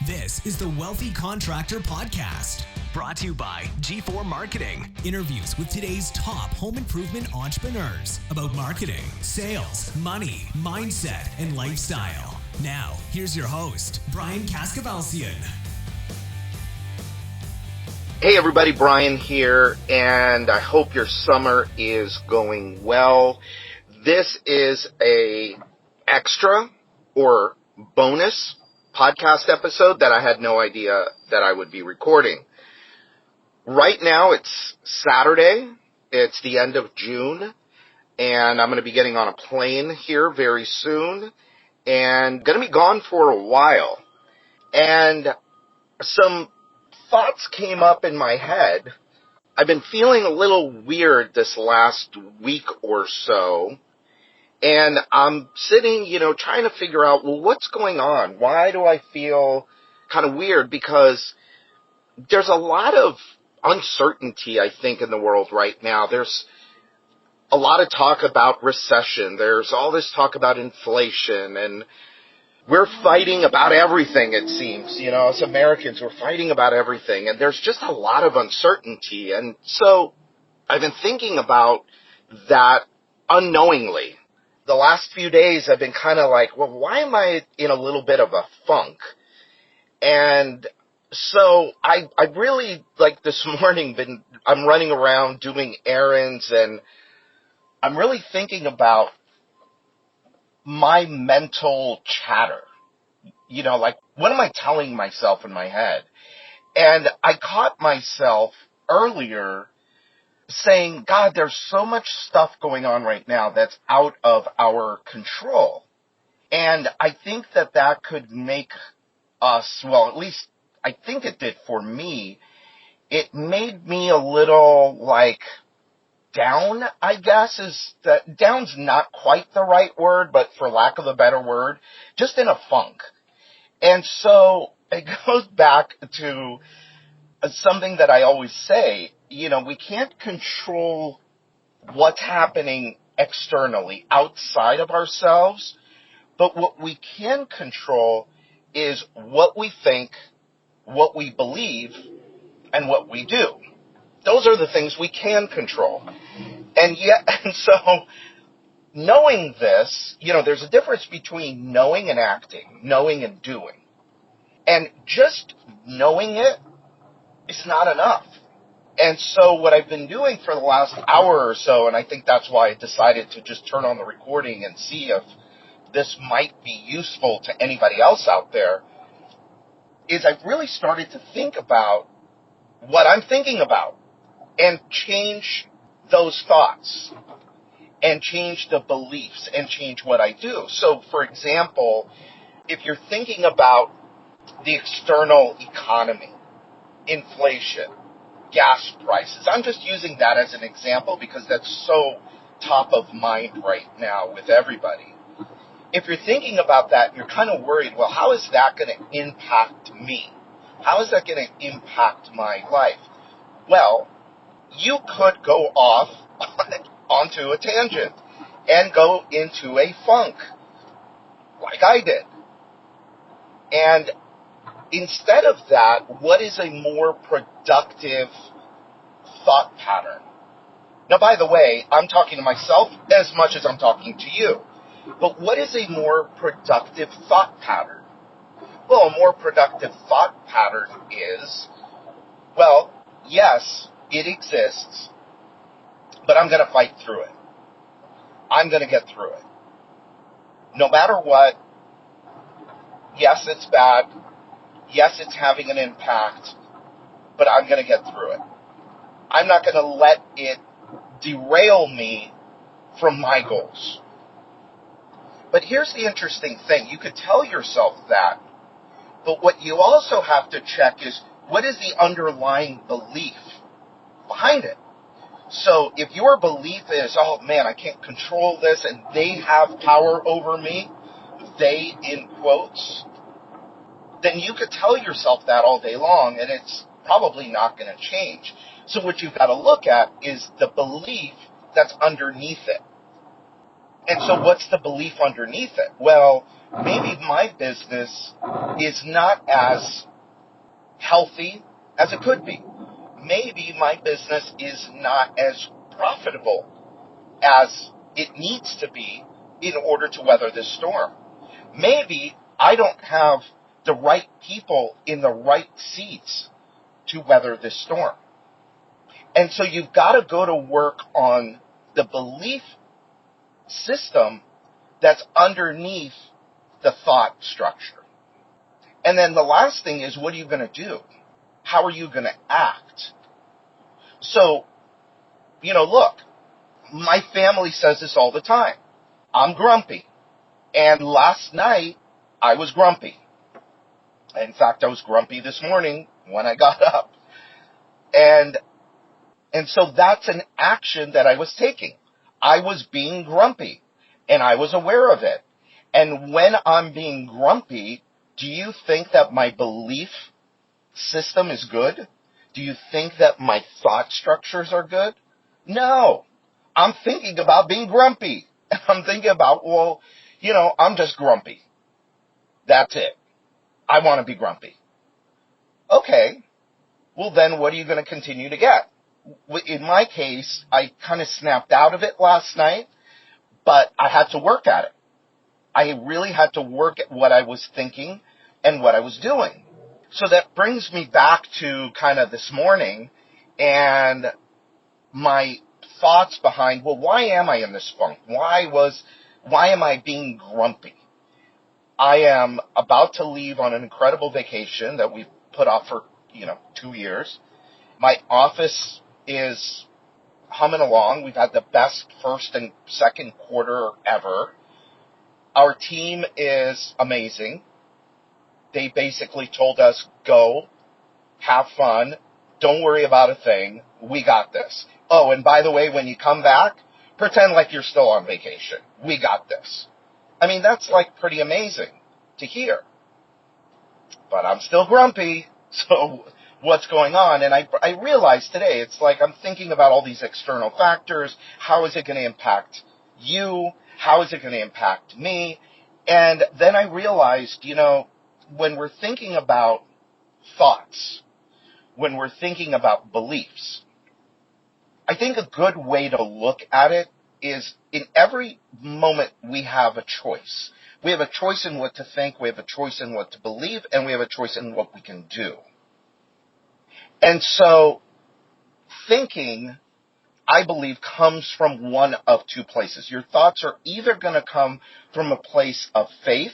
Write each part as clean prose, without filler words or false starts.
This is the Wealthy Contractor Podcast, brought to you by G4 Marketing. Interviews with today's top home improvement entrepreneurs about marketing, sales, money, mindset, and lifestyle. Now, here's your host, Brian Kaskavalciyan. Hey everybody, Brian here, and I hope your summer is going well. This is a extra or bonus podcast episode that I had no idea that I would be recording. Right now it's Saturday, it's the end of June, and I'm going to be getting on a plane here very soon, and going to be gone for a while. And some thoughts came up in my head. I've been feeling a little weird this last week or so. And I'm sitting, trying to figure out, well, what's going on? Why do I feel kind of weird? Because there's a lot of uncertainty, I think, in the world right now. There's a lot of talk about recession. There's all this talk about inflation. And we're fighting about everything, it seems. As Americans, we're fighting about everything. And there's just a lot of uncertainty. And so I've been thinking about that unknowingly. The last few days I've been kind of like, well, why am I in a little bit of a funk? And so I really, like this morning, I'm running around doing errands, and I'm really thinking about my mental chatter. Like, what am I telling myself in my head? And I caught myself earlier saying, God, there's so much stuff going on right now that's out of our control. And I think that could make us, well, at least I think it did for me. It made me a little down, I guess. Down's not quite the right word, but for lack of a better word, just in a funk. And so it goes back to something that I always say. We can't control what's happening externally outside of ourselves, but what we can control is what we think, what we believe, and what we do. Those are the things we can control. And so knowing this, there's a difference between knowing and acting, knowing and doing. And just knowing it is not enough. And so what I've been doing for the last hour or so, and I think that's why I decided to just turn on the recording and see if this might be useful to anybody else out there, is I've really started to think about what I'm thinking about and change those thoughts and change the beliefs and change what I do. So, for example, if you're thinking about the external economy, inflation, gas prices. I'm just using that as an example because that's so top of mind right now with everybody. If you're thinking about that, you're kind of worried, well, how is that going to impact me? How is that going to impact my life? Well, you could go off onto a tangent and go into a funk like I did. And instead of that, what is a more productive thought pattern? Now, by the way, I'm talking to myself as much as I'm talking to you. But what is a more productive thought pattern? Well, a more productive thought pattern is, well, yes, it exists, but I'm going to fight through it. I'm going to get through it. No matter what, yes, it's bad. Yes, it's having an impact, but I'm going to get through it. I'm not going to let it derail me from my goals. But here's the interesting thing. You could tell yourself that, but what you also have to check is, what is the underlying belief behind it? So if your belief is, oh man, I can't control this and they have power over me, they in quotes, then you could tell yourself that all day long, and it's probably not going to change. So what you've got to look at is the belief that's underneath it. And so what's the belief underneath it? Well, maybe my business is not as healthy as it could be. Maybe my business is not as profitable as it needs to be in order to weather this storm. Maybe I don't have the right people in the right seats to weather this storm. And so you've got to go to work on the belief system that's underneath the thought structure. And then the last thing is, what are you going to do? How are you going to act? So, look, my family says this all the time. I'm grumpy. And last night, I was grumpy. In fact, I was grumpy this morning when I got up. And so that's an action that I was taking. I was being grumpy, and I was aware of it. And when I'm being grumpy, do you think that my belief system is good? Do you think that my thought structures are good? No. I'm thinking about being grumpy. I'm thinking about, I'm just grumpy. That's it. I want to be grumpy. Okay. Well, then what are you going to continue to get? In my case, I kind of snapped out of it last night, but I had to work at it. I really had to work at what I was thinking and what I was doing. So that brings me back to kind of this morning and my thoughts behind, why am I in this funk? Why am I being grumpy? I am about to leave on an incredible vacation that we've put off for, 2 years. My office is humming along. We've had the best first and second quarter ever. Our team is amazing. They basically told us, go, have fun, don't worry about a thing, we got this. Oh, and by the way, when you come back, pretend like you're still on vacation. We got this. I mean, that's like pretty amazing to hear. But I'm still grumpy, so what's going on? And I realized today, it's like I'm thinking about all these external factors. How is it going to impact you? How is it going to impact me? And then I realized, when we're thinking about thoughts, when we're thinking about beliefs, I think a good way to look at it is in every moment we have a choice. We have a choice in what to think, we have a choice in what to believe, and we have a choice in what we can do. And so thinking, I believe, comes from one of two places. Your thoughts are either going to come from a place of faith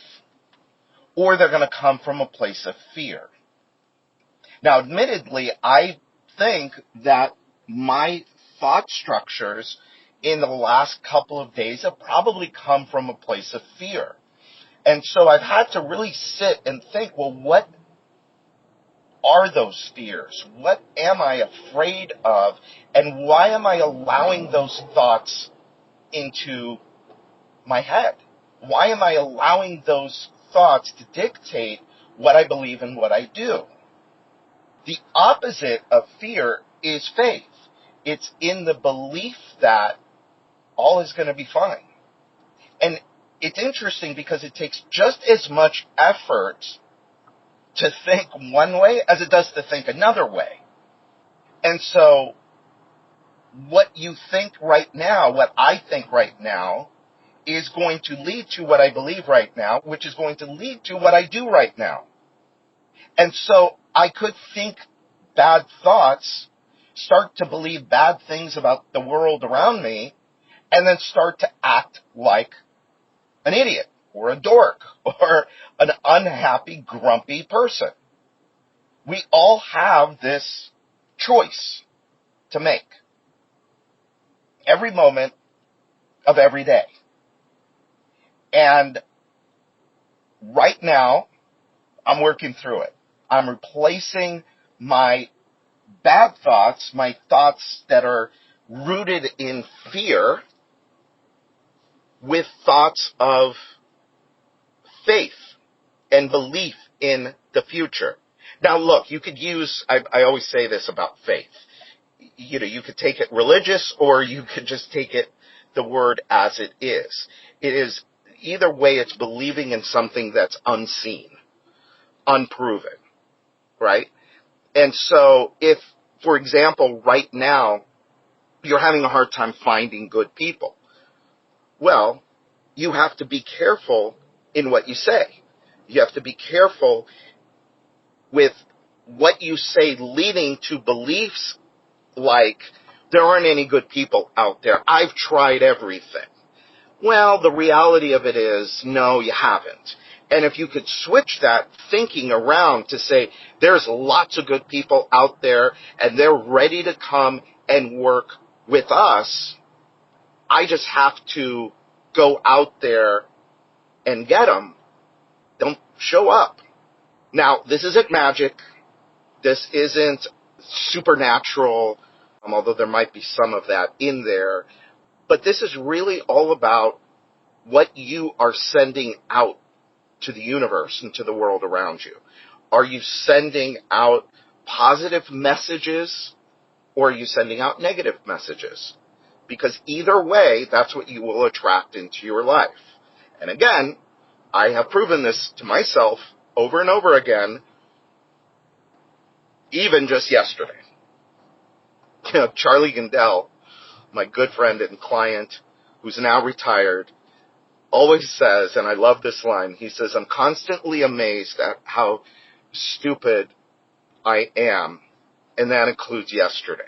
or they're going to come from a place of fear. Now, admittedly, I think that my thought structures in the last couple of days have probably come from a place of fear. And so I've had to really sit and think, what are those fears? What am I afraid of? And why am I allowing those thoughts into my head? Why am I allowing those thoughts to dictate what I believe and what I do? The opposite of fear is faith. It's in the belief that all is going to be fine. And it's interesting because it takes just as much effort to think one way as it does to think another way. And so what you think right now, what I think right now, is going to lead to what I believe right now, which is going to lead to what I do right now. And so I could think bad thoughts, start to believe bad things about the world around me, and then start to act like an idiot or a dork or an unhappy, grumpy person. We all have this choice to make every moment of every day. And right now, I'm working through it. I'm replacing my bad thoughts, my thoughts that are rooted in fear, with thoughts of faith and belief in the future. Now look, you could use, I always say this about faith. You could take it religious or you could just take it the word as it is. It is, either way, it's believing in something that's unseen, unproven, right? And so if, for example, right now, you're having a hard time finding good people, well, you have to be careful in what you say. You have to be careful with what you say leading to beliefs like, there aren't any good people out there. I've tried everything. Well, the reality of it is, no, you haven't. And if you could switch that thinking around to say, there's lots of good people out there, and they're ready to come and work with us, I just have to go out there and get them. Don't show up. Now, this isn't magic. This isn't supernatural, although there might be some of that in there. But this is really all about what you are sending out to the universe and to the world around you. Are you sending out positive messages, or are you sending out negative messages? Because either way, that's what you will attract into your life. And again, I have proven this to myself over and over again, even just yesterday. Charlie Gandell, my good friend and client, who's now retired, always says, and I love this line, he says, I'm constantly amazed at how stupid I am, and that includes yesterday.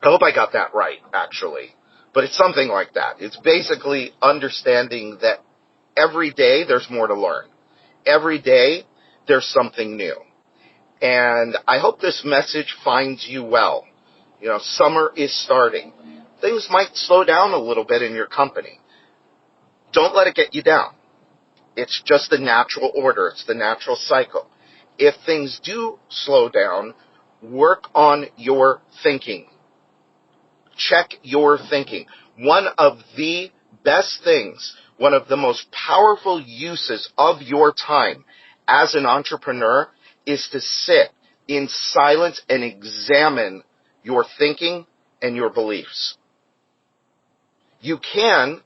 I hope I got that right, actually, but it's something like that. It's basically understanding that every day there's more to learn. Every day there's something new. And I hope this message finds you well. Summer is starting. Things might slow down a little bit in your company. Don't let it get you down. It's just the natural order. It's the natural cycle. If things do slow down, work on your thinking. Check your thinking. One of the best things, one of the most powerful uses of your time as an entrepreneur is to sit in silence and examine your thinking and your beliefs. You can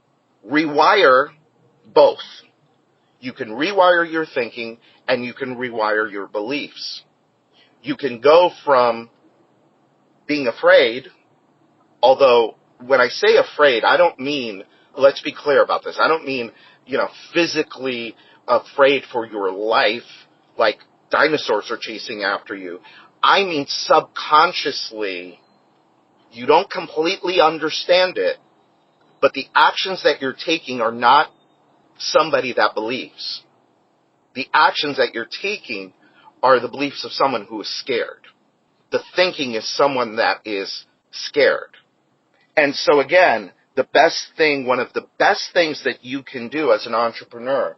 rewire both. You can rewire your thinking and you can rewire your beliefs. You can go from being afraid, although when I say afraid, I don't mean, let's be clear about this, I don't mean, physically afraid for your life, like dinosaurs are chasing after you. I mean subconsciously, you don't completely understand it, but the actions that you're taking are not somebody that believes. The actions that you're taking are the beliefs of someone who is scared. The thinking is someone that is scared. And so again, one of the best things that you can do as an entrepreneur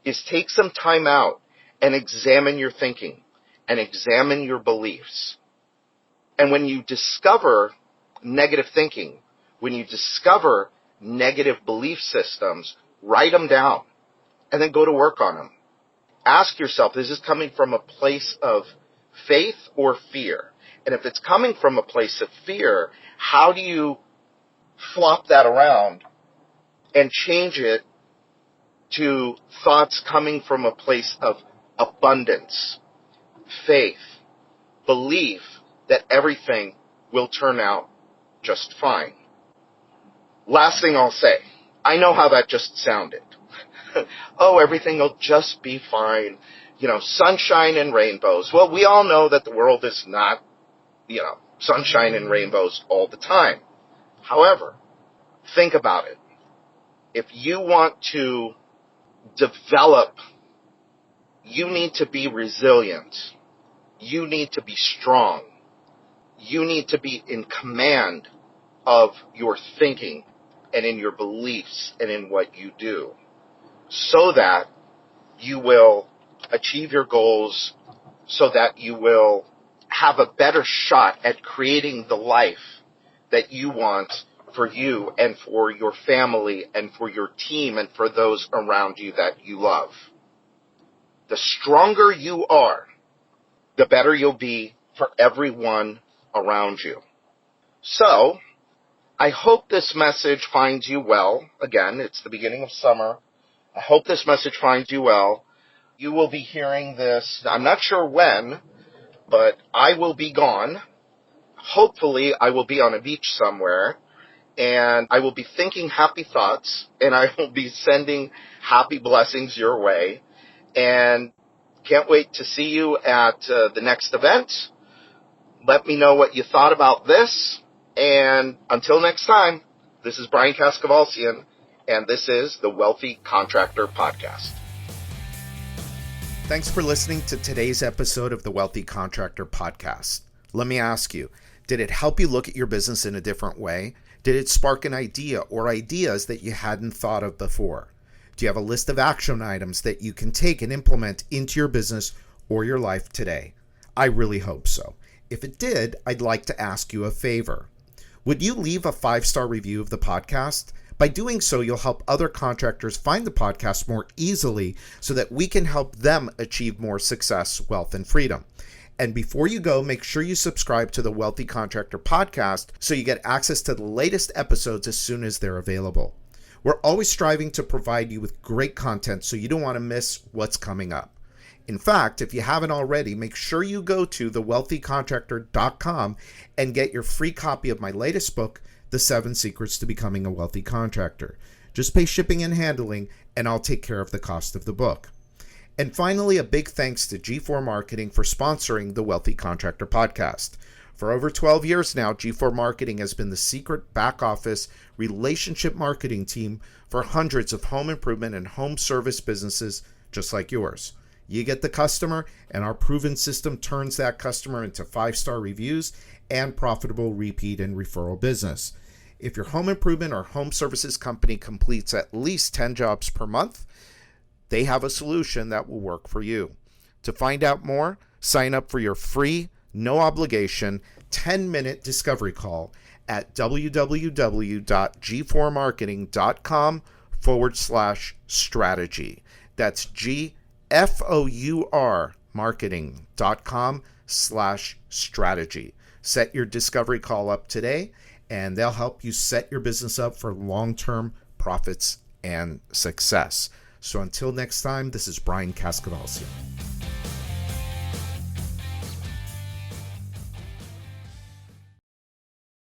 is take some time out and examine your thinking and examine your beliefs. And when you discover negative thinking, when you discover negative belief systems, write them down and then go to work on them. Ask yourself, is this coming from a place of faith or fear? And if it's coming from a place of fear, how do you flop that around and change it to thoughts coming from a place of abundance, faith, belief that everything will turn out just fine? Last thing I'll say, I know how that just sounded. Oh, everything will just be fine. Sunshine and rainbows. Well, we all know that the world is not, sunshine and rainbows all the time. However, think about it. If you want to develop, you need to be resilient. You need to be strong. You need to be in command of your thinking and in your beliefs and in what you do, so that you will achieve your goals, so that you will have a better shot at creating the life that you want for you and for your family and for your team and for those around you that you love. The stronger you are, the better you'll be for everyone around you. So, I hope this message finds you well. Again, it's the beginning of summer. I hope this message finds you well. You will be hearing this, I'm not sure when, but I will be gone. Hopefully, I will be on a beach somewhere, and I will be thinking happy thoughts, and I will be sending happy blessings your way. And can't wait to see you at the next event. Let me know what you thought about this. And until next time, this is Brian Kaskavalciyan, and this is the Wealthy Contractor Podcast. Thanks for listening to today's episode of the Wealthy Contractor Podcast. Let me ask you, did it help you look at your business in a different way? Did it spark an idea or ideas that you hadn't thought of before? Do you have a list of action items that you can take and implement into your business or your life today? I really hope so. If it did, I'd like to ask you a favor. Would you leave a 5-star review of the podcast? By doing so, you'll help other contractors find the podcast more easily so that we can help them achieve more success, wealth, and freedom. And before you go, make sure you subscribe to the Wealthy Contractor Podcast so you get access to the latest episodes as soon as they're available. We're always striving to provide you with great content so you don't want to miss what's coming up. In fact, if you haven't already, make sure you go to thewealthycontractor.com and get your free copy of my latest book, The 7 Secrets to Becoming a Wealthy Contractor. Just pay shipping and handling, and I'll take care of the cost of the book. And finally, a big thanks to G4 Marketing for sponsoring the Wealthy Contractor Podcast. For over 12 years now, G4 Marketing has been the secret back office relationship marketing team for hundreds of home improvement and home service businesses just like yours. You get the customer, and our proven system turns that customer into 5-star reviews and profitable repeat and referral business. If your home improvement or home services company completes at least 10 jobs per month, they have a solution that will work for you. To find out more, sign up for your free, no obligation, 10-minute discovery call at www.g4marketing.com/strategy. That's GFOUR marketing.com/strategy. Set your discovery call up today, and they'll help you set your business up for long-term profits and success. So until next time, this is Brian Kaskavalciyan.